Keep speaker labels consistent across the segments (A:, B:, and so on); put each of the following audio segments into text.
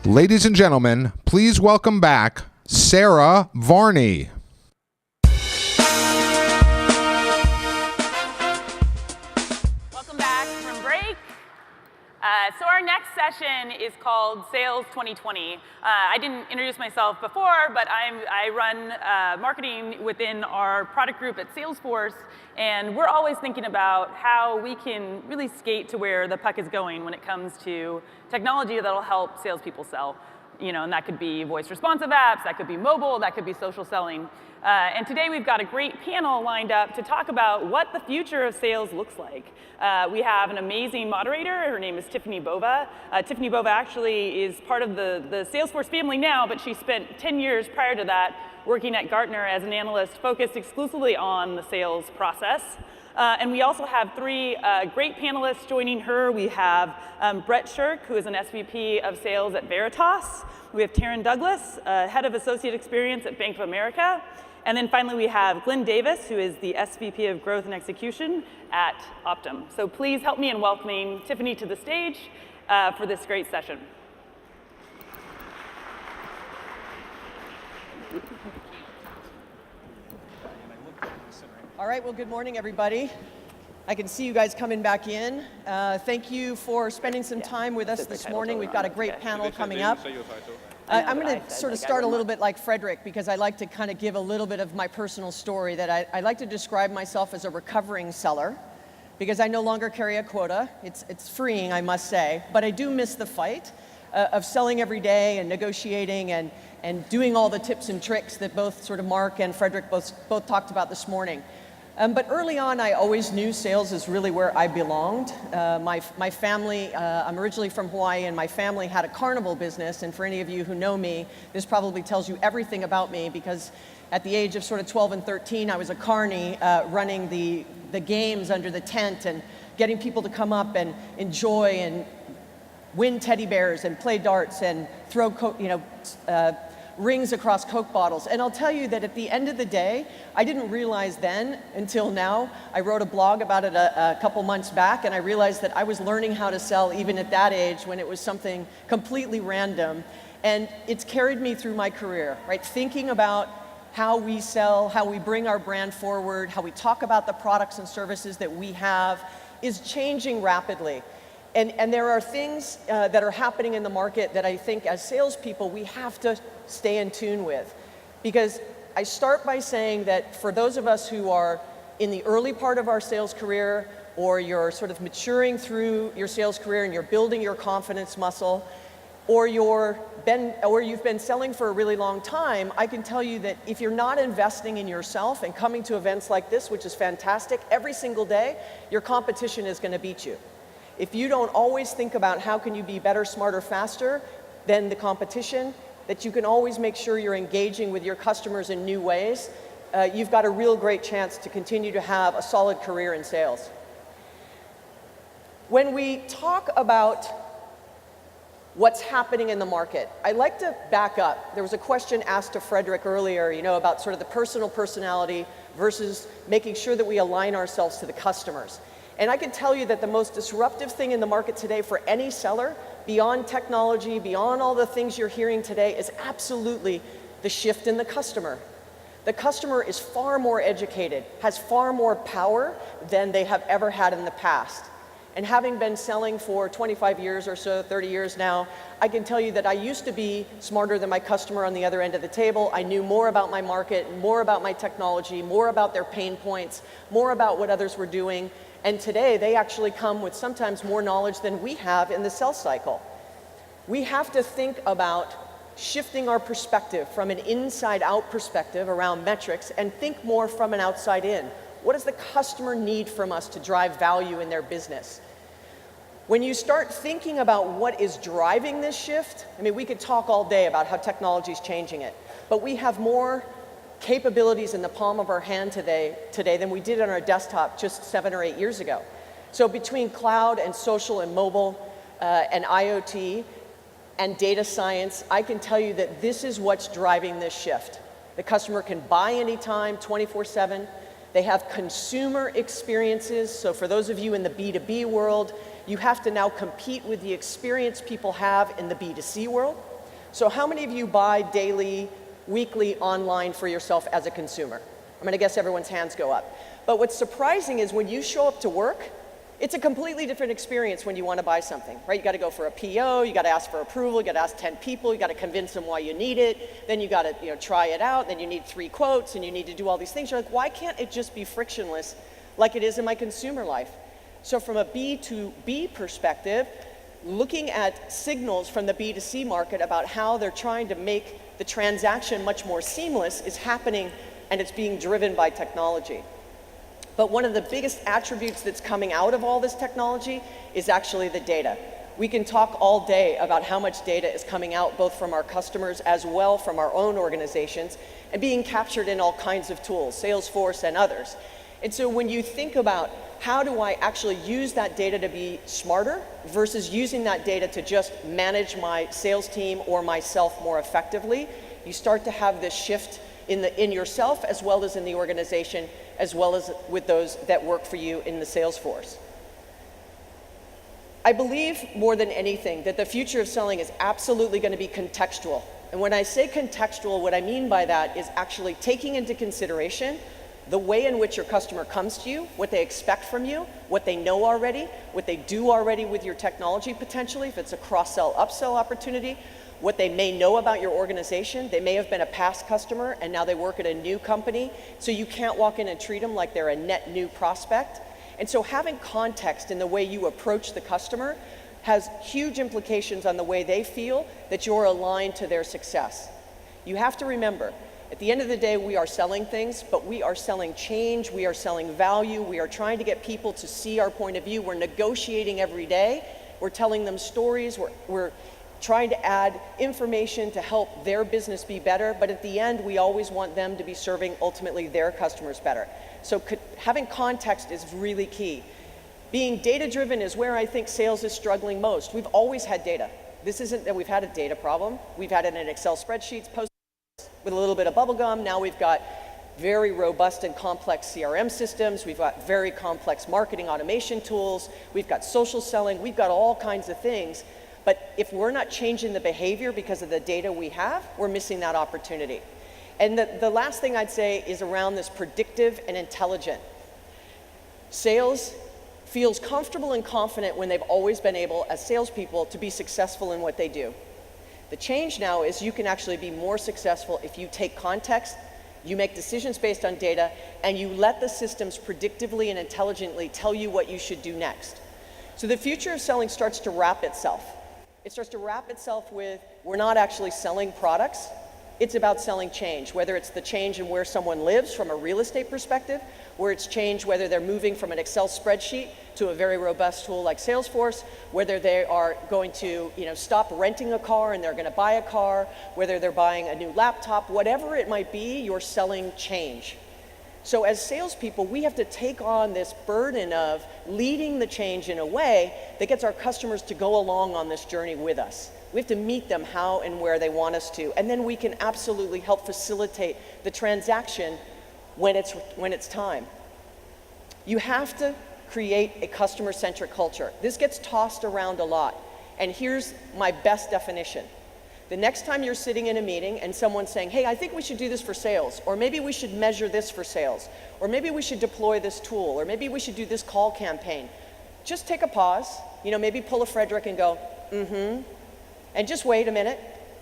A: Ladies and gentlemen, please welcome back Sarah Varney.
B: Welcome back from break. So our next session is called Sales 2020. I didn't introduce myself before, but I run marketing within our product group at Salesforce, and we're always thinking about how we can really skate to where the puck is going when it comes to technology that'll help salespeople sell. And that could be voice responsive apps, that could be mobile, that could be social selling. And today we've got a great panel lined up to talk about what the future of sales looks like. We have an amazing moderator. Her name is Tiffany Bova. Tiffany Bova actually is part of the Salesforce family now, but she spent 10 years prior to that working at Gartner as an analyst focused exclusively on the sales process. And we also have three great panelists joining her. We have Brett Shirk, who is an SVP of sales at Veritas. We have Taryn Douglas, head of associate experience at Bank of America. And then finally, we have Glenn Davis, who is the SVP of growth and execution at Optum. So please help me in welcoming Tiffany to the stage for this great session.
C: All right, well, good morning, everybody. I can see you guys coming back in. Thank you for spending some time with us this morning. We've got a great panel coming up. I'm going to sort of start a little bit like Frederick, because I like to kind of give a little bit of my personal story, that I like to describe myself as a recovering seller, because I no longer carry a quota. It's freeing, I must say, but I do miss the fight of selling every day and negotiating and doing all the tips and tricks that both sort of Mark and Frederick both talked about this morning. But early on, I always knew sales is really where I belonged. My family, I'm originally from Hawaii, and my family had a carnival business. And for any of you who know me, this probably tells you everything about me, because at the age of sort of 12 and 13, I was a carny running the games under the tent and getting people to come up and enjoy and win teddy bears and play darts and throw rings across Coke bottles. And I'll tell you that at the end of the day, I didn't realize then until now. I wrote a blog about it a couple months back, and I realized that I was learning how to sell even at that age, when it was something completely random. And it's carried me through my career, right? Thinking about how we sell, how we bring our brand forward, how we talk about the products and services that we have is changing rapidly. And there are things that are happening in the market that I think as salespeople we have to stay in tune with. Because I start by saying that for those of us who are in the early part of our sales career, or you're sort of maturing through your sales career and you're building your confidence muscle, or you've been selling for a really long time, I can tell you that if you're not investing in yourself and coming to events like this, which is fantastic, every single day, your competition is going to beat you. If you don't always think about how can you be better, smarter, faster than the competition, that you can always make sure you're engaging with your customers in new ways, you've got a real great chance to continue to have a solid career in sales. When we talk about what's happening in the market, I like to back up. There was a question asked to Frederick earlier, about sort of the personal personality versus making sure that we align ourselves to the customers. And I can tell you that the most disruptive thing in the market today for any seller, beyond technology, beyond all the things you're hearing today, is absolutely the shift in the customer. The customer is far more educated, has far more power than they have ever had in the past. And having been selling for 25 years or so, 30 years now, I can tell you that I used to be smarter than my customer on the other end of the table. I knew more about my market, more about my technology, more about their pain points, more about what others were doing. And today, they actually come with sometimes more knowledge than we have in the sales cycle. We have to think about shifting our perspective from an inside-out perspective around metrics and think more from an outside-in. What does the customer need from us to drive value in their business? When you start thinking about what is driving this shift, we could talk all day about how technology is changing it, but we have more capabilities in the palm of our hand today than we did on our desktop just 7 or 8 years ago. So between cloud and social and mobile and IoT and data science, I can tell you that this is what's driving this shift. The customer can buy anytime, 24/7. They have consumer experiences. So for those of you in the B2B world, you have to now compete with the experience people have in the B2C world. So how many of you buy daily, weekly, online for yourself as a consumer? I'm going to guess everyone's hands go up. But what's surprising is when you show up to work, it's a completely different experience when you want to buy something, right? You got to go for a PO, you got to ask for approval, you got to ask 10 people, you got to convince them why you need it, then you got to try it out, then you need 3 quotes, and you need to do all these things. You're like, why can't it just be frictionless like it is in my consumer life? So from a B2B perspective, looking at signals from the B2C market about how they're trying to make the transaction much more seamless is happening, and it's being driven by technology. But one of the biggest attributes that's coming out of all this technology is actually the data. We can talk all day about how much data is coming out both from our customers as well from our own organizations and being captured in all kinds of tools, Salesforce and others. And so when you think about how do I actually use that data to be smarter versus using that data to just manage my sales team or myself more effectively, you start to have this shift in yourself as well as in the organization, as well as with those that work for you in the sales force. I believe more than anything that the future of selling is absolutely going to be contextual. And when I say contextual, what I mean by that is actually taking into consideration the way in which your customer comes to you, what they expect from you, what they know already, what they do already with your technology potentially, if it's a cross-sell, upsell opportunity, what they may know about your organization. They may have been a past customer and now they work at a new company, so you can't walk in and treat them like they're a net new prospect. And so having context in the way you approach the customer has huge implications on the way they feel that you're aligned to their success. You have to remember, at the end of the day, we are selling things, but we are selling change, we are selling value, we are trying to get people to see our point of view, we're negotiating every day, we're telling them stories, we're trying to add information to help their business be better, but at the end, we always want them to be serving ultimately their customers better. So having context is really key. Being data-driven is where I think sales is struggling most. We've always had data. This isn't that we've had a data problem. We've had it in Excel spreadsheets, post with a little bit of bubble gum. Now we've got very robust and complex CRM systems. We've got very complex marketing automation tools. We've got social selling. We've got all kinds of things. But if we're not changing the behavior because of the data we have, we're missing that opportunity. And the last thing I'd say is around this predictive and intelligent. Sales feels comfortable and confident when they've always been able, as salespeople, to be successful in what they do. The change now is you can actually be more successful if you take context, you make decisions based on data, and you let the systems predictively and intelligently tell you what you should do next. So the future of selling starts to wrap itself. It starts to wrap itself with, we're not actually selling products, it's about selling change, whether it's the change in where someone lives from a real estate perspective, where it's change whether they're moving from an Excel spreadsheet to a very robust tool like Salesforce, whether they are going to stop renting a car and they're going to buy a car, whether they're buying a new laptop, whatever it might be, you're selling change. So as salespeople, we have to take on this burden of leading the change in a way that gets our customers to go along on this journey with us. We have to meet them how and where they want us to, and then we can absolutely help facilitate the transaction when it's time. You have to create a customer-centric culture. This gets tossed around a lot, and here's my best definition. The next time you're sitting in a meeting and someone's saying, hey, I think we should do this for sales, or maybe we should measure this for sales, or maybe we should deploy this tool, or maybe we should do this call campaign, just take a pause, maybe pull a Frederick and go, and just wait a minute,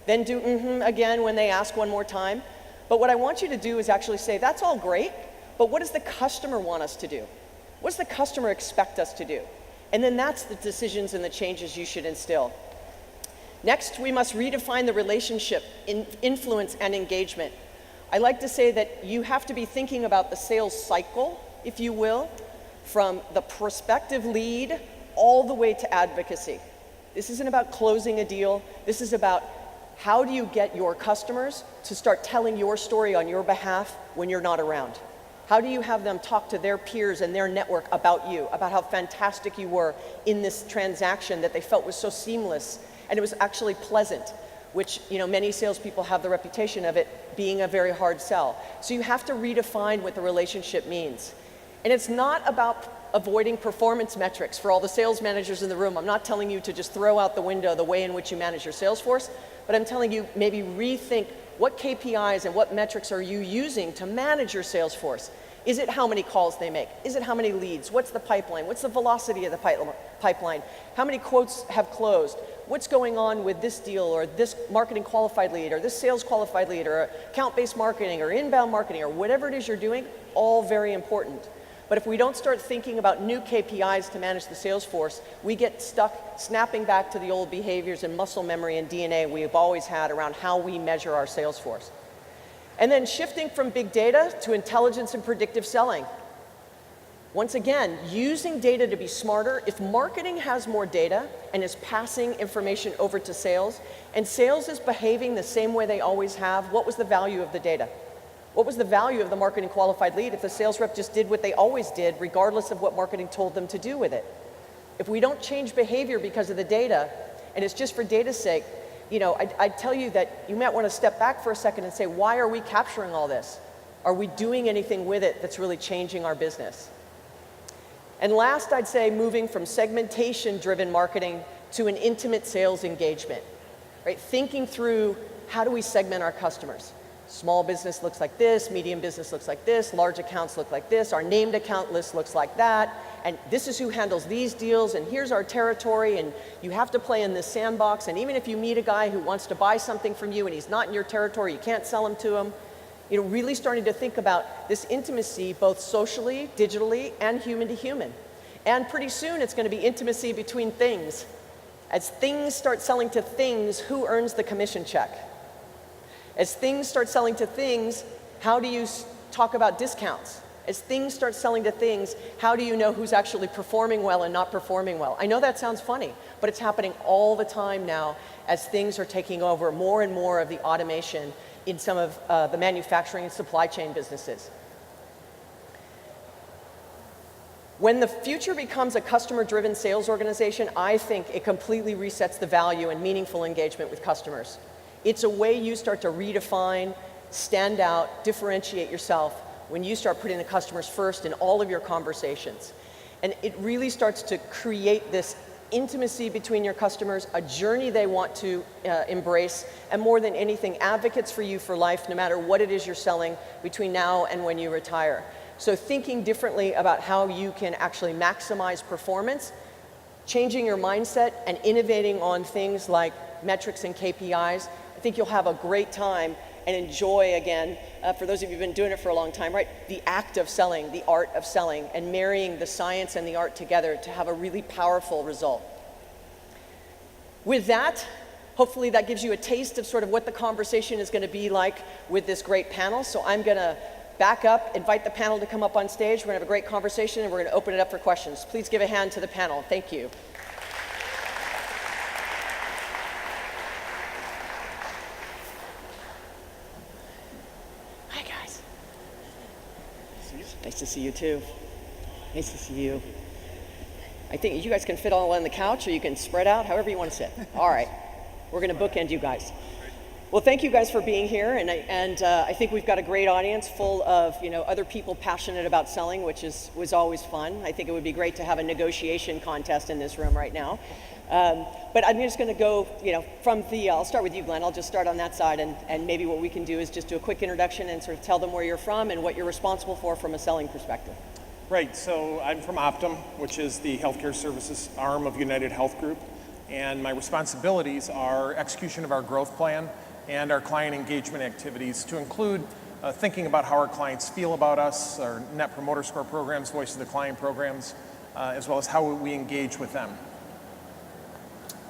C: then do again when they ask one more time. But what I want you to do is actually say, that's all great, but what does the customer want us to do? What does the customer expect us to do? And then that's the decisions and the changes you should instill. Next, we must redefine the relationship, influence, and engagement. I like to say that you have to be thinking about the sales cycle, if you will, from the prospective lead all the way to advocacy. This isn't about closing a deal. This is about how do you get your customers to start telling your story on your behalf when you're not around? How do you have them talk to their peers and their network about you, about how fantastic you were in this transaction that they felt was so seamless and it was actually pleasant? which many salespeople have the reputation of it being a very hard sell. So you have to redefine what the relationship means. And it's not about avoiding performance metrics for all the sales managers in the room. I'm not telling you to just throw out the window the way in which you manage your sales force, but I'm telling you maybe rethink what KPIs and what metrics are you using to manage your sales force. Is it how many calls they make? Is it how many leads? What's the pipeline? What's the velocity of the pipeline? How many quotes have closed? What's going on with this deal or this marketing qualified lead or this sales qualified lead or account-based marketing or inbound marketing or whatever it is you're doing? All very important. But if we don't start thinking about new KPIs to manage the sales force, we get stuck snapping back to the old behaviors and muscle memory and DNA we've always had around how we measure our sales force. And then shifting from big data to intelligence and predictive selling. Once again, using data to be smarter. If marketing has more data and is passing information over to sales, and sales is behaving the same way they always have, what was the value of the data? What was the value of the marketing qualified lead if the sales rep just did what they always did, regardless of what marketing told them to do with it? If we don't change behavior because of the data, and it's just for data's sake, I'd tell you that you might want to step back for a second and say, why are we capturing all this? Are we doing anything with it that's really changing our business? And last, I'd say moving from segmentation-driven marketing to an intimate sales engagement, right? Thinking through how do we segment our customers? Small business looks like this, medium business looks like this, large accounts look like this, our named account list looks like that, and this is who handles these deals, and here's our territory, and you have to play in this sandbox, and even if you meet a guy who wants to buy something from you and he's not in your territory, you can't sell him to him. Really starting to think about this intimacy both socially, digitally, and human to human. And pretty soon it's going to be intimacy between things. As things start selling to things, who earns the commission check? As things start selling to things, how do you talk about discounts? As things start selling to things, how do you know who's actually performing well and not performing well? I know that sounds funny, but it's happening all the time now as things are taking over more and more of the automation in some of the manufacturing and supply chain businesses. When the future becomes a customer-driven sales organization, I think it completely resets the value and meaningful engagement with customers. It's a way you start to redefine, stand out, differentiate yourself when you start putting the customers first in all of your conversations. And it really starts to create this intimacy between your customers, a journey they want to embrace, and more than anything, advocates for you for life, no matter what it is you're selling between now and when you retire. So thinking differently about how you can actually maximize performance, changing your mindset, and innovating on things like metrics and KPIs, I think you'll have a great time and enjoy, again, for those of you who've been doing it for a long time, right? The act of selling, the art of selling, and marrying the science and the art together to have a really powerful result. With that, hopefully that gives you a taste of sort of what the conversation is going to be like with this great panel. So I'm going to back up, invite the panel to come up on stage. We're going to have a great conversation, and we're going to open it up for questions. Please give a hand to the panel. Thank you. Nice to see you too. Nice to see you. I think you guys can fit all on the couch, or you can spread out, however you want to sit. All right, we're going to bookend you guys. Well, thank you guys for being here, and I think we've got a great audience full of other people passionate about selling, which was always fun. I think it would be great to have a negotiation contest in this room right now. But I'm just going to go, from I'll start with you, Glenn. I'll just start on that side, and maybe what we can do is just do a quick introduction and sort of tell them where you're from and what you're responsible for from a selling perspective.
D: Right, so I'm from Optum, which is the healthcare services arm of United Health Group, and my responsibilities are execution of our growth plan and our client engagement activities to include thinking about how our clients feel about us, our Net Promoter Score programs, Voice of the Client programs, as well as how we engage with them.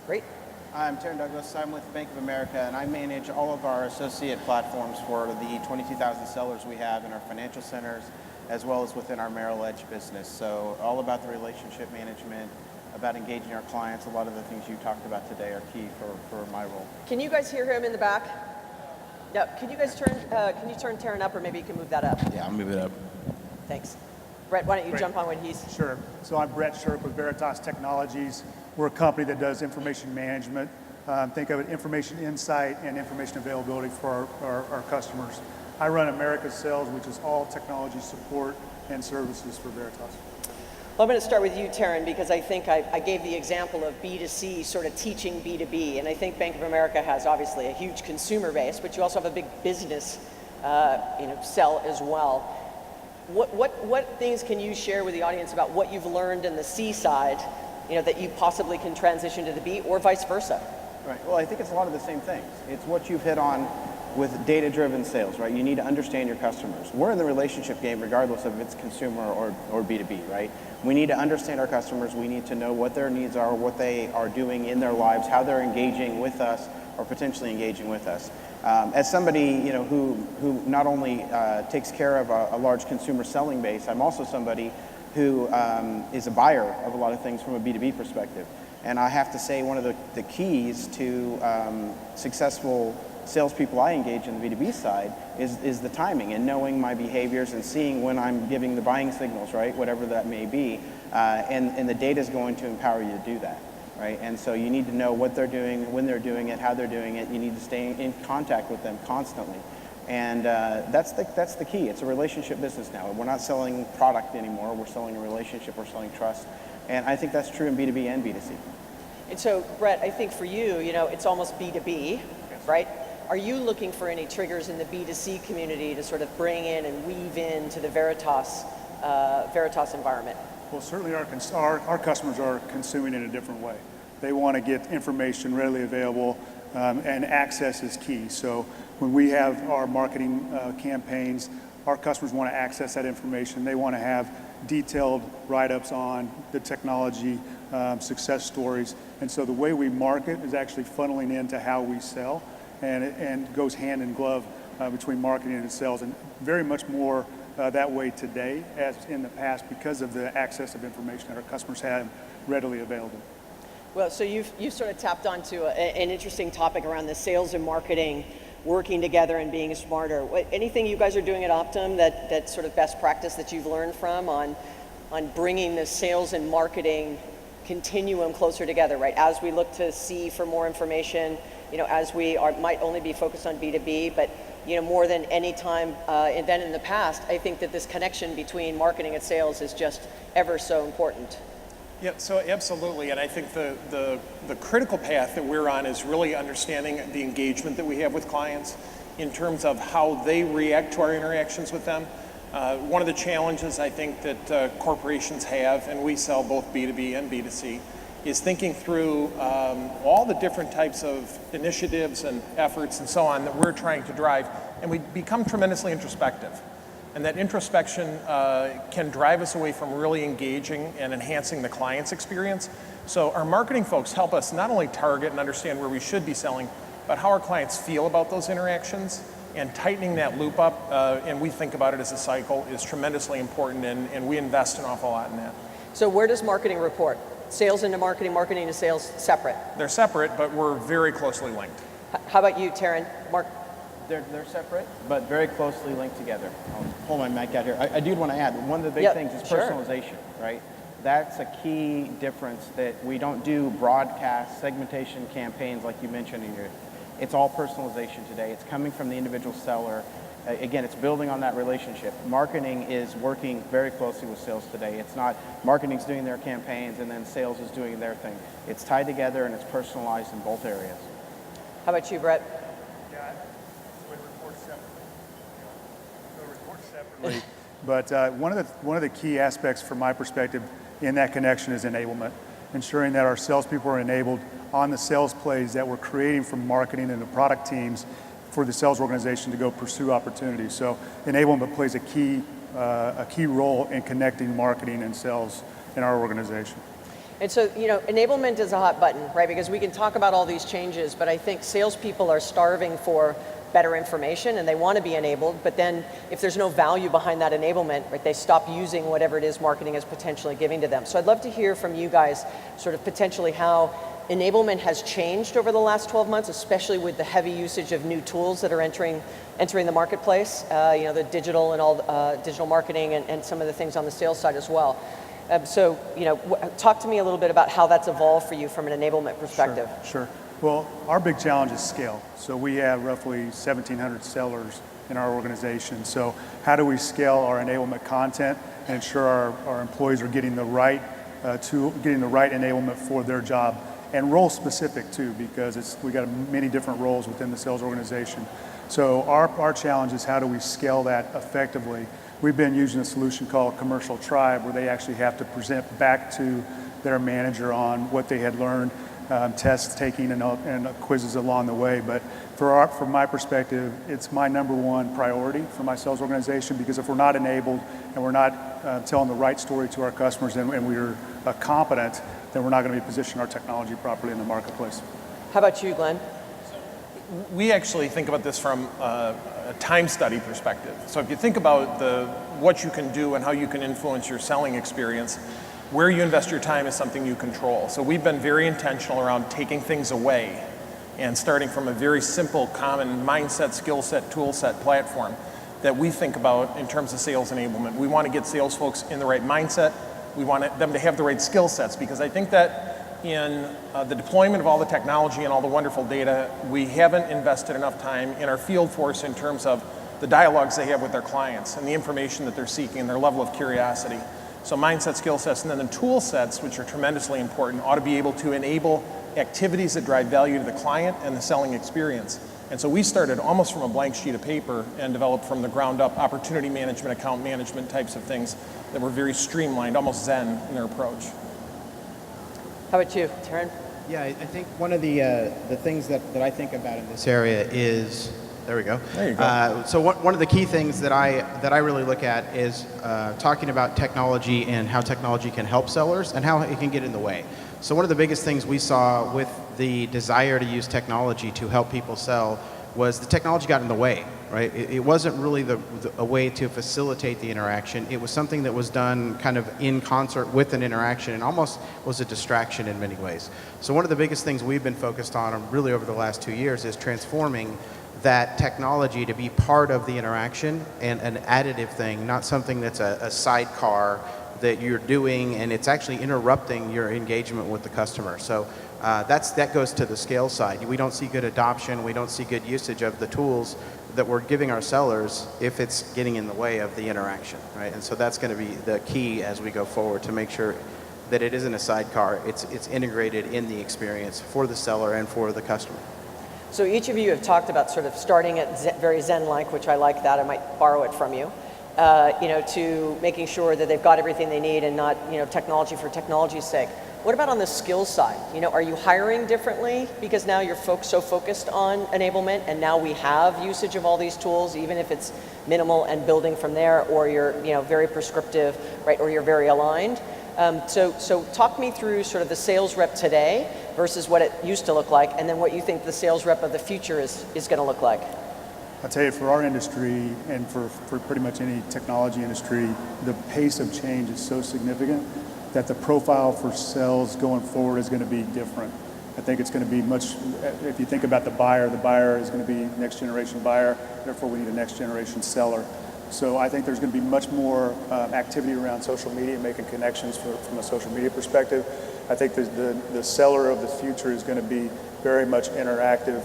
C: Great.
E: I'm Taryn Douglas. I'm with Bank of America, and I manage all of our associate platforms for the 22,000 sellers we have in our financial centers, as well as within our Merrill Edge business. So all about the relationship management, about engaging our clients. A lot of the things you talked about today are key for my role.
C: Can you guys hear him in the back? Yeah. Can you guys turn Taryn up, or maybe you can move that up?
F: Yeah, I'll move it up.
C: Thanks. Brett, why don't you jump on what he's...
G: Sure. So I'm Brett Shirk with Veritas Technologies. We're a company that does information management
F: Think of it information insight and information availability for our customers. I run America's Sales, which is all technology support and services for Veritas.
C: Well, I'm going to start with you, Taryn, because I think I gave the example of B2C sort of teaching B2B, and I think Bank of America has obviously a huge consumer base, but you also have a big business sell as well. What things can you share with the audience about what you've learned in the C side, that you possibly can transition to the B, or vice versa?
E: Right. Well, I think it's a lot of the same things. It's what you've hit on with data-driven sales, right? You need to understand your customers. We're in the relationship game regardless of if it's consumer or B2B, right? We need to understand our customers. We need to know what their needs are, what they are doing in their lives, how they're engaging with us or potentially engaging with us. As somebody who not only takes care of a large consumer selling base, I'm also somebody who is a buyer of a lot of things from a B2B perspective. And I have to say one of the keys to successful salespeople I engage in the B2B side is the timing and knowing my behaviors and seeing when I'm giving the buying signals, right, whatever that may be, and the data is going to empower you to do that, right? And so you need to know what they're doing, when they're doing it, how they're doing it. You need to stay in contact with them constantly, and that's the key. It's a relationship business now. We're not selling product anymore. We're selling a relationship. We're selling trust, and I think that's true in B2B and B2C.
C: And so, Brett, I think for you, it's almost B2B, right? Are you looking for any triggers in the B2C community to sort of bring in and weave into the Veritas environment?
F: Well, certainly our customers are consuming in a different way. They want to get information readily available, and access is key. So when we have our marketing campaigns, our customers want to access that information. They want to have detailed write-ups on the technology, success stories. And so the way we market is actually funneling into how we sell, and goes hand in glove between marketing and sales, and very much more that way today as in the past because of the access of information that our customers have readily available.
C: Well, so you've sort of tapped onto an interesting topic around the sales and marketing working together and being smarter. Anything you guys are doing at Optum that sort of best practice that you've learned from on bringing the sales and marketing continuum closer together, right? As we look to see for more information, as we might only be focused on B2B, but more than any time than in the past, I think that this connection between marketing and sales is just ever so important.
D: Yeah, so absolutely, and I think the critical path that we're on is really understanding the engagement that we have with clients in terms of how they react to our interactions with them. One of the challenges I think that corporations have, and we sell both B2B and B2C, is thinking through all the different types of initiatives and efforts and so on that we're trying to drive, and we become tremendously introspective. And that introspection can drive us away from really engaging and enhancing the client's experience. So our marketing folks help us not only target and understand where we should be selling, but how our clients feel about those interactions, and tightening that loop up, and we think about it as a cycle, is tremendously important, and we invest an awful lot in that.
C: So where does marketing report? Sales into marketing, marketing to sales, separate?
D: They're separate, but we're very closely linked.
C: How about you, Taryn?
E: They're separate, but very closely linked together. I'll pull my mic out here. I do want to add, one of the big things is personalization, right? That's a key difference, that we don't do broadcast segmentation campaigns like you mentioned in your, it's all personalization today. It's coming from the individual seller. Again, it's building on that relationship. Marketing is working very closely with sales today. It's not marketing's doing their campaigns and then sales is doing their thing. It's tied together and it's personalized in both areas.
C: How about you, Brett?
F: Yeah, we report separately. But one of the key aspects from my perspective in that connection is enablement, ensuring that our salespeople are enabled on the sales plays that we're creating from marketing and the product teams for the sales organization to go pursue opportunities. So enablement plays a key role in connecting marketing and sales in our organization.
C: And so, enablement is a hot button, right? Because we can talk about all these changes, but I think salespeople are starving for better information and they want to be enabled, but then if there's no value behind that enablement, right, they stop using whatever it is marketing is potentially giving to them. So I'd love to hear from you guys sort of potentially how enablement has changed over the last 12 months, especially with the heavy usage of new tools that are entering the marketplace, the digital and all digital marketing and some of the things on the sales side as well. So, talk to me a little bit about how that's evolved for you from an enablement perspective.
F: Sure. Well, our big challenge is scale. So we have roughly 1,700 sellers in our organization. So how do we scale our enablement content and ensure our employees are getting the right getting the right enablement for their job, and role specific too, because we got many different roles within the sales organization. So our challenge is how do we scale that effectively. We've been using a solution called Commercial Tribe, where they actually have to present back to their manager on what they had learned, tests taking and quizzes along the way. But from my perspective, it's my number one priority for my sales organization, because if we're not enabled and we're not telling the right story to our customers and we're competent, then we're not going to be positioning our technology properly in the marketplace.
C: How about you, Glenn?
D: We actually think about this from a time study perspective. So if you think about what you can do and how you can influence your selling experience, where you invest your time is something you control. So we've been very intentional around taking things away and starting from a very simple, common mindset, skill set, tool set, platform that we think about in terms of sales enablement. We want to get sales folks in the right mindset. We want them to have the right skill sets, because I think that in the deployment of all the technology and all the wonderful data, we haven't invested enough time in our field force in terms of the dialogues they have with their clients and the information that they're seeking and their level of curiosity. So mindset, skill sets, and then the tool sets, which are tremendously important, ought to be able to enable activities that drive value to the client and the selling experience. And so we started almost from a blank sheet of paper and developed from the ground up opportunity management, account management types of things that were very streamlined, almost Zen in their approach.
C: How about you, Taryn?
G: Yeah, I think one of the things that I think about in this area is, there we go.
D: There you go.
G: So one of the key things that I really look at is talking about technology and how technology can help sellers and how it can get in the way. So one of the biggest things we saw with the desire to use technology to help people sell was the technology got in the way, right? It wasn't really a way to facilitate the interaction. It was something that was done kind of in concert with an interaction and almost was a distraction in many ways. So one of the biggest things we've been focused on really over the last 2 years is transforming that technology to be part of the interaction and an additive thing, not something that's a sidecar that you're doing and it's actually interrupting your engagement with the customer. So that goes to the scale side. We don't see good adoption, we don't see good usage of the tools that we're giving our sellers if it's getting in the way of the interaction, right? And so that's going to be the key as we go forward to make sure that it isn't a sidecar, it's integrated in the experience for the seller and for the customer.
C: So each of you have talked about sort of starting at very Zen-like, which I like that, I might borrow it from you, to making sure that they've got everything they need and not, technology for technology's sake. What about on the skills side? Are you hiring differently because now you're so focused on enablement and now we have usage of all these tools, even if it's minimal and building from there, or you're very prescriptive, right, or you're very aligned? So talk me through sort of the sales rep today versus what it used to look like, and then what you think the sales rep of the future is going to look like.
F: I'll tell you, for our industry and for pretty much any technology industry, the pace of change is so significant that the profile for sales going forward is going to be different. I think it's going to be much, if you think about the buyer is going to be next generation buyer, therefore we need a next generation seller. So I think there's going to be much more activity around social media, making connections from a social media perspective. I think the seller of the future is going to be very much interactive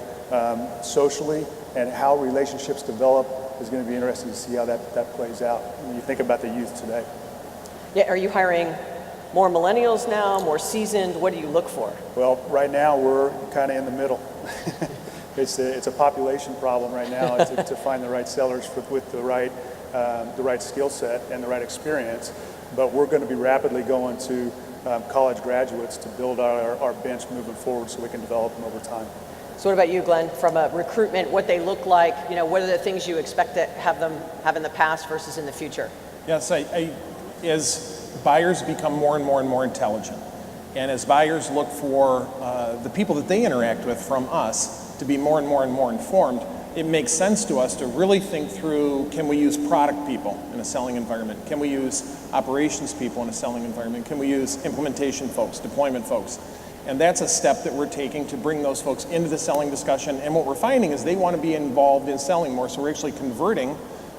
F: socially, and how relationships develop is going to be interesting to see how that plays out when you think about the youth today.
C: Yeah, are you hiring more millennials now, more seasoned? What do you look for?
F: Well, right now we're kind of in the middle. It's a population problem right now to find the right sellers with the right skill set and the right experience. But we're going to be rapidly going to college graduates to build our bench moving forward so we can develop them over time.
C: So what about you, Glenn, from a recruitment, what they look like, what are the things you expect to have them have in the past versus in the future?
D: Yes, as buyers become more and more and more intelligent, and as buyers look for the people that they interact with from us to be more and more and more informed, it makes sense to us to really think through, can we use product people in a selling environment? Can we use operations people in a selling environment? Can we use implementation folks, deployment folks? And that's a step that we're taking to bring those folks into the selling discussion. And what we're finding is they want to be involved in selling more, so we're actually converting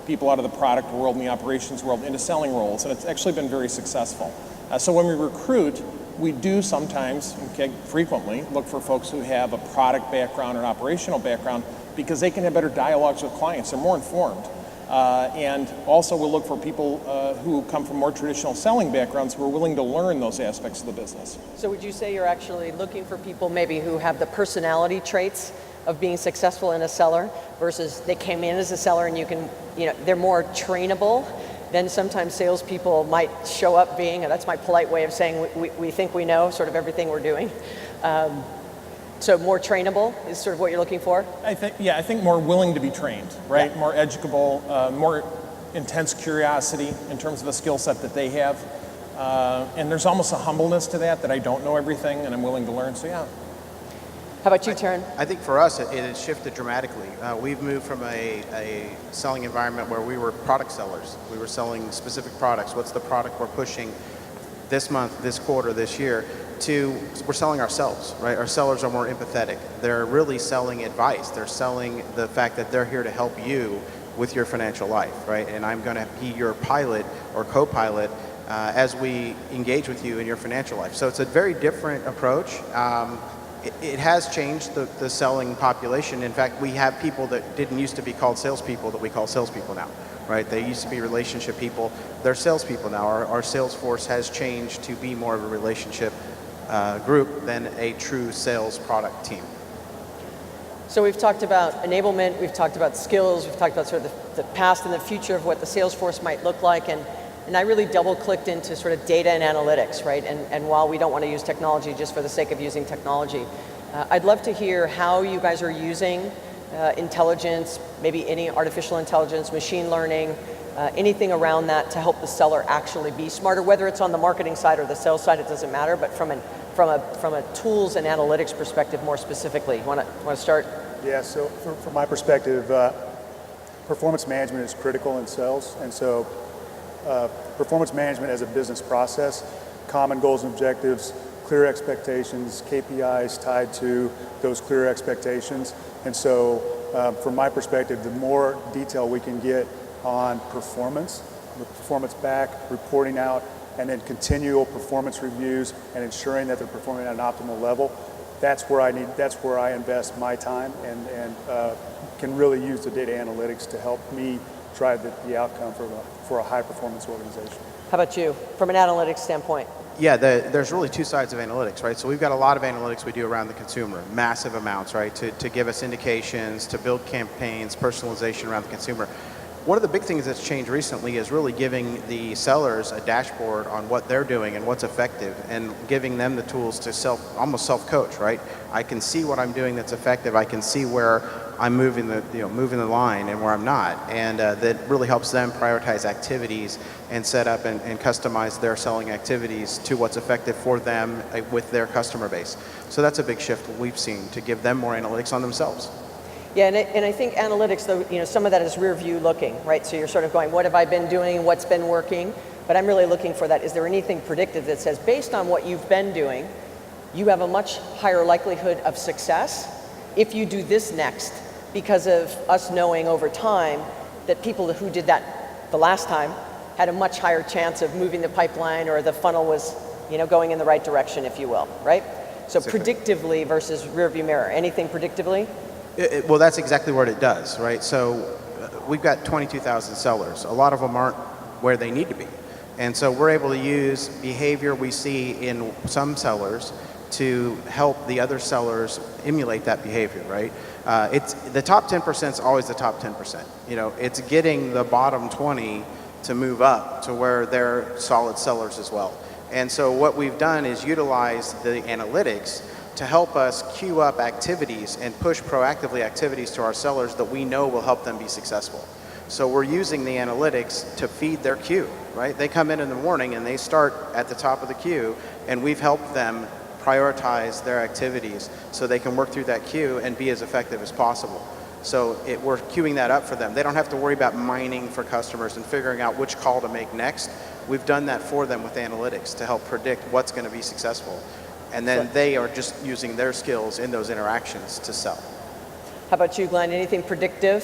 D: people out of the product world and the operations world into selling roles, and it's actually been very successful. So when we recruit, we do sometimes, okay, frequently, look for folks who have a product background or an operational background because they can have better dialogues with clients. They're more informed. And also we'll look for people who come from more traditional selling backgrounds who are willing to learn those aspects of the business.
C: So would you say you're actually looking for people maybe who have the personality traits of being successful in a seller versus they came in as a seller and they're more trainable than sometimes salespeople might show up being, and that's my polite way of saying we think we know sort of everything we're doing. So more trainable is sort of what you're looking for?
D: I think more willing to be trained, right? Yeah. More educable, more intense curiosity in terms of a skill set that they have. And there's almost a humbleness to that I don't know everything and I'm willing to learn, so yeah.
C: How about you, Taryn?
G: I think for us, it has shifted dramatically. We've moved from a selling environment where we were product sellers. We were selling specific products. What's the product we're pushing this month, this quarter, this year, to we're selling ourselves, right? Our sellers are more empathetic. They're really selling advice. They're selling the fact that they're here to help you with your financial life, right? And I'm going to be your pilot or co-pilot as we engage with you in your financial life. So it's a very different approach. It has changed the selling population. In fact, we have people that didn't used to be called salespeople that we call salespeople now, right? They used to be relationship people. They're salespeople now. Our sales force has changed to be more of a relationship group than a true sales product team.
C: So we've talked about enablement, we've talked about skills, we've talked about sort of the past and the future of what the sales force might look like, and I really double-clicked into sort of data and analytics, right? And while we don't want to use technology just for the sake of using technology, I'd love to hear how you guys are using intelligence, maybe any artificial intelligence, machine learning, anything around that to help the seller actually be smarter, whether it's on the marketing side or the sales side, it doesn't matter, but from a tools and analytics perspective more specifically. You want to start?
F: Yeah, so from my perspective, performance management is critical in sales, and so performance management as a business process, common goals and objectives, clear expectations, KPIs tied to those clear expectations. And so from my perspective, the more detail we can get on performance, the performance back, reporting out, and then continual performance reviews and ensuring that they're performing at an optimal level, that's where I invest my time and can really use the data analytics to help me drive the outcome for a high performance organization.
C: How about you, from an analytics standpoint?
G: Yeah, there's really two sides of analytics, right? So we've got a lot of analytics we do around the consumer, massive amounts, right? To give us indications, to build campaigns, personalization around the consumer. One of the big things that's changed recently is really giving the sellers a dashboard on what they're doing and what's effective, and giving them the tools to almost self-coach, right? I can see what I'm doing that's effective. I can see where I'm moving the line and where I'm not, and that really helps them prioritize activities and set up and customize their selling activities to what's effective for them with their customer base. So that's a big shift we've seen to give them more analytics on themselves.
C: Yeah, and I think analytics, though, some of that is rear view looking, right? So you're sort of going, what have I been doing? What's been working? But I'm really looking for that. Is there anything predictive that says, based on what you've been doing, you have a much higher likelihood of success if you do this next, because of us knowing over time that people who did that the last time had a much higher chance of moving the pipeline, or the funnel was, going in the right direction, if you will, right? So predictively versus rear view mirror. Anything predictively?
G: Well, that's exactly what it does, right? So we've got 22,000 sellers. A lot of them aren't where they need to be. And so we're able to use behavior we see in some sellers to help the other sellers emulate that behavior, right? It's the top 10% is always the top 10%. It's getting the bottom 20 to move up to where they're solid sellers as well. And so what we've done is utilize the analytics to help us queue up activities and push proactively activities to our sellers that we know will help them be successful. So we're using the analytics to feed their queue, right? They come in the morning and they start at the top of the queue, and we've helped them prioritize their activities so they can work through that queue and be as effective as possible. So we're queuing that up for them. They don't have to worry about mining for customers and figuring out which call to make next. We've done that for them with analytics to help predict what's going to be successful. And then they are just using their skills in those interactions to sell.
C: How about you, Glenn? Anything predictive?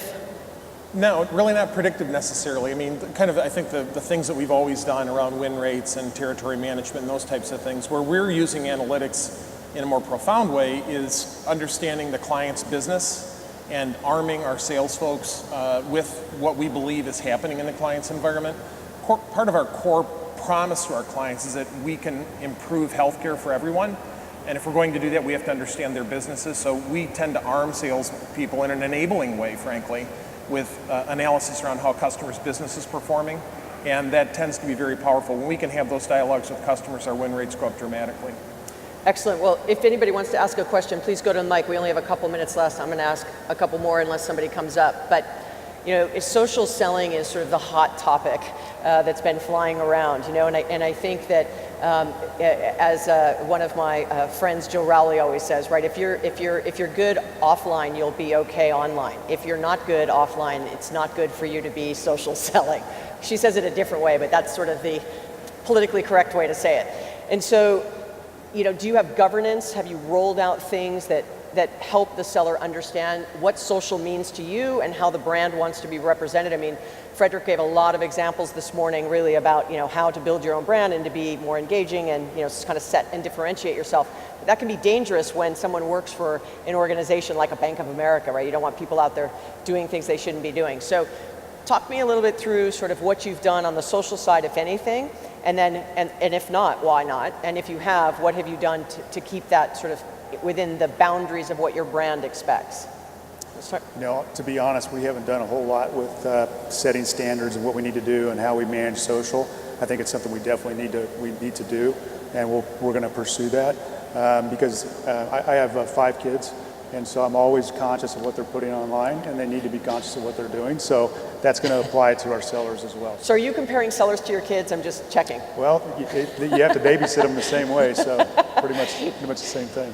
D: No, really not predictive necessarily. I mean, I think the things that we've always done around win rates and territory management and those types of things, where we're using analytics in a more profound way is understanding the client's business and arming our sales folks with what we believe is happening in the client's environment. Part of our core promise to our clients is that we can improve healthcare for everyone. And if we're going to do that, we have to understand their businesses. So we tend to arm salespeople in an enabling way, frankly, with analysis around how customers' business is performing. And that tends to be very powerful. When we can have those dialogues with customers, our win rates go up dramatically.
C: Excellent. Well, if anybody wants to ask a question, please go to the mic. We only have a couple minutes left. I'm going to ask a couple more unless somebody comes up. But social selling is sort of the hot topic that's been flying around. And I think that as one of my friends, Joe Rowley, always says, right? If you're good offline, you'll be okay online. If you're not good offline, it's not good for you to be social selling. She says it a different way, but that's sort of the politically correct way to say it. And so, do you have governance? Have you rolled out things that help the seller understand what social means to you and how the brand wants to be represented? I mean, Frederick gave a lot of examples this morning really about, how to build your own brand and to be more engaging and, kind of set and differentiate yourself. But that can be dangerous when someone works for an organization like a Bank of America, right? You don't want people out there doing things they shouldn't be doing. So talk me a little bit through sort of what you've done on the social side, if anything, and then, and if not, why not? And if you have, what have you done to keep that sort of within the boundaries of what your brand expects?
F: To be honest, we haven't done a whole lot with setting standards and what we need to do and how we manage social. I think it's something we definitely need to do, and we're going to pursue that because I have 5 kids, and so I'm always conscious of what they're putting online, and they need to be conscious of what they're doing. So that's going to apply to our sellers as well.
C: So are you comparing sellers to your kids? I'm just checking.
F: Well, you have to babysit them the same way, so pretty much the same thing.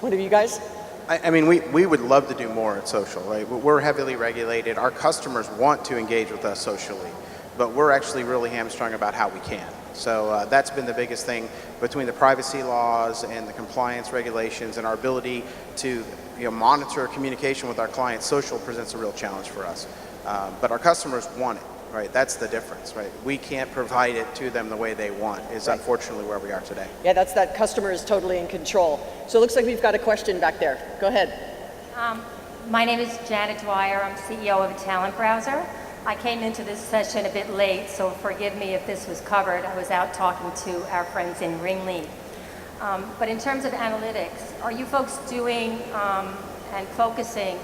C: What have you guys?
G: I mean, we would love to do more at social, right? We're heavily regulated. Our customers want to engage with us socially, but we're actually really hamstrung about how we can. So that's been the biggest thing between the privacy laws and the compliance regulations and our ability to monitor communication with our clients. Social presents a real challenge for us, but our customers want it, right? That's the difference, right? We can't provide it to them the way they want is unfortunately where we are today.
C: Yeah, that's that customer is totally in control. So it looks like we've got a question back there. Go ahead.
H: My name is Janet Dwyer. I'm CEO of Talent Browser. I came into this session a bit late, so forgive me if this was covered. I was out talking to our friends in Ringlead. But in terms of analytics, are you folks doing and focusing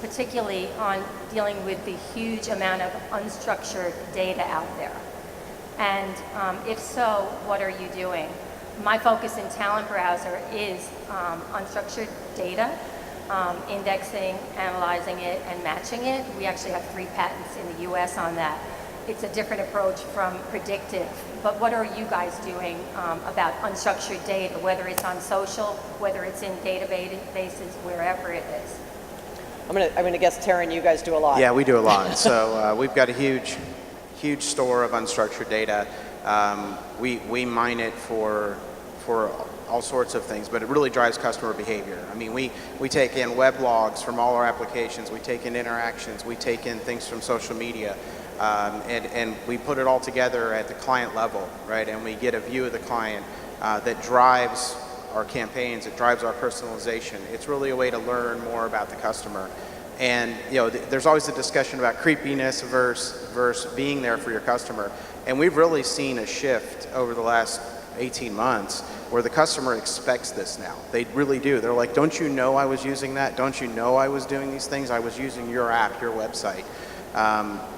H: particularly on dealing with the huge amount of unstructured data out there? And if so, what are you doing? My focus in Talent Browser is unstructured data, indexing, analyzing it, and matching it. We actually have 3 patents in the US on that. It's a different approach from predictive. But what are you guys doing about unstructured data, whether it's on social, whether it's in databases, wherever it is?
C: I'm gonna guess, Taryn, you guys do a lot.
G: Yeah, we do a lot. So we've got a huge store of unstructured data. We mine it for all sorts of things, but it really drives customer behavior. I mean, we take in web logs from all our applications, we take in interactions, we take in things from social media, and we put it all together at the client level, right? And we get a view of the client that drives our campaigns, it drives our personalization. It's really a way to learn more about the customer. And there's always a discussion about creepiness versus being there for your customer. And we've really seen a shift over the last 18 months where the customer expects this now. They really do. They're like, don't you know I was using that? Don't you know I was doing these things? I was using your app, your website.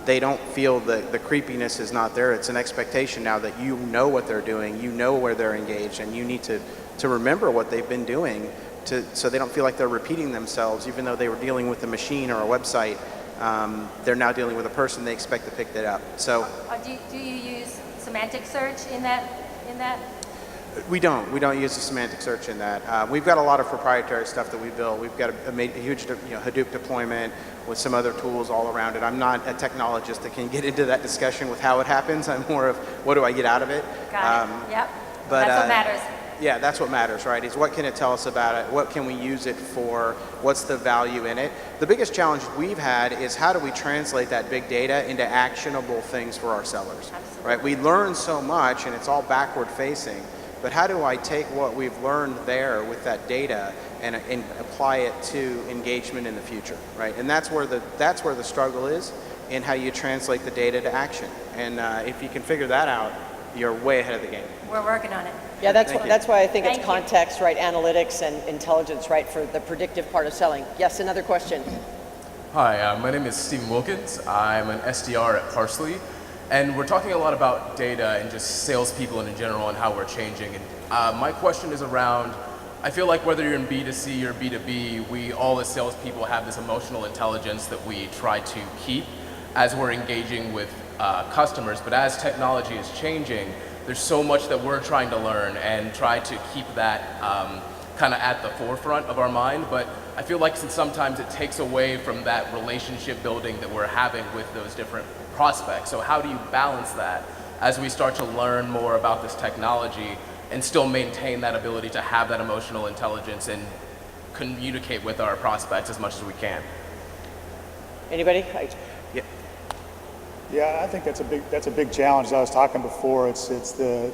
G: They don't feel the creepiness is not there. It's an expectation now that you know what they're doing, you know where they're engaged, and you need to remember what they've been doing so they don't feel like they're repeating themselves. Even though they were dealing with a machine or a website, they're now dealing with a person they expect to pick that up. So
H: do you use semantic search in that?
G: We don't use the semantic search in that. We've got a lot of proprietary stuff that we built. We've got a huge Hadoop deployment with some other tools all around it. I'm not a technologist that can get into that discussion with how it happens. I'm more of what do I get out of it.
H: Got it. Yep.
G: But,
H: that's what matters.
G: Yeah, that's what matters, right? Is what can it tell us about it? What can we use it for? What's the value in it? The biggest challenge we've had is how do we translate that big data into actionable things for our sellers, right? We learn so much and it's all backward facing, but how do I take what we've learned there with that data and apply it to engagement in the future, right? And that's where the struggle is in how you translate the data to action. And if you can figure that out, you're way ahead of the game.
H: We're working on it.
C: Yeah, that's why I think it's
H: Thank you.
C: context, right? Analytics and intelligence, right? For the predictive part of selling. Yes, another question.
I: Hi, my name is Stephen Wilkins. I'm an SDR at Parsley, and we're talking a lot about data and just salespeople in general and how we're changing. And my question is around, I feel like whether you're in B2C or B2B, we all as salespeople have this emotional intelligence that we try to keep as we're engaging with customers. But as technology is changing, there's so much that we're trying to learn and try to keep that kind of at the forefront of our mind. But I feel like sometimes it takes away from that relationship building that we're having with those different prospects. So how do you balance that as we start to learn more about this technology and still maintain that ability to have that emotional intelligence and communicate with our prospects as much as we can?
C: Anybody?
F: Yeah, I think that's a big challenge. As I was talking before, it's the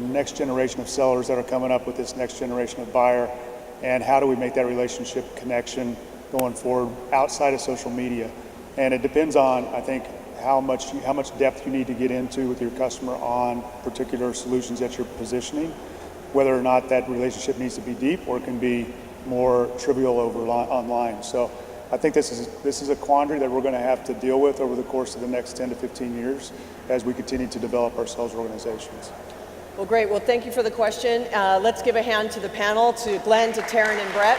F: next generation of sellers that are coming up with this next generation of buyer, and how do we make that relationship connection going forward outside of social media? And it depends on, I think, how much depth you need to get into with your customer on particular solutions that you're positioning, whether or not that relationship needs to be deep or it can be more trivial online. So I think this is a quandary that we're going to have to deal with over the course of the next 10 to 15 years as we continue to develop our sales organizations.
C: Well, great. Well, thank you for the question. Let's give a hand to the panel, to Glenn, to Taryn, and Brett.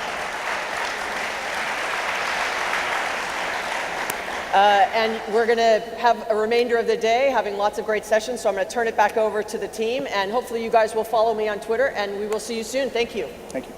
C: And we're going to have a remainder of the day having lots of great sessions, so I'm going to turn it back over to the team, and hopefully you guys will follow me on Twitter, and we will see you soon. Thank you.
F: Thank you.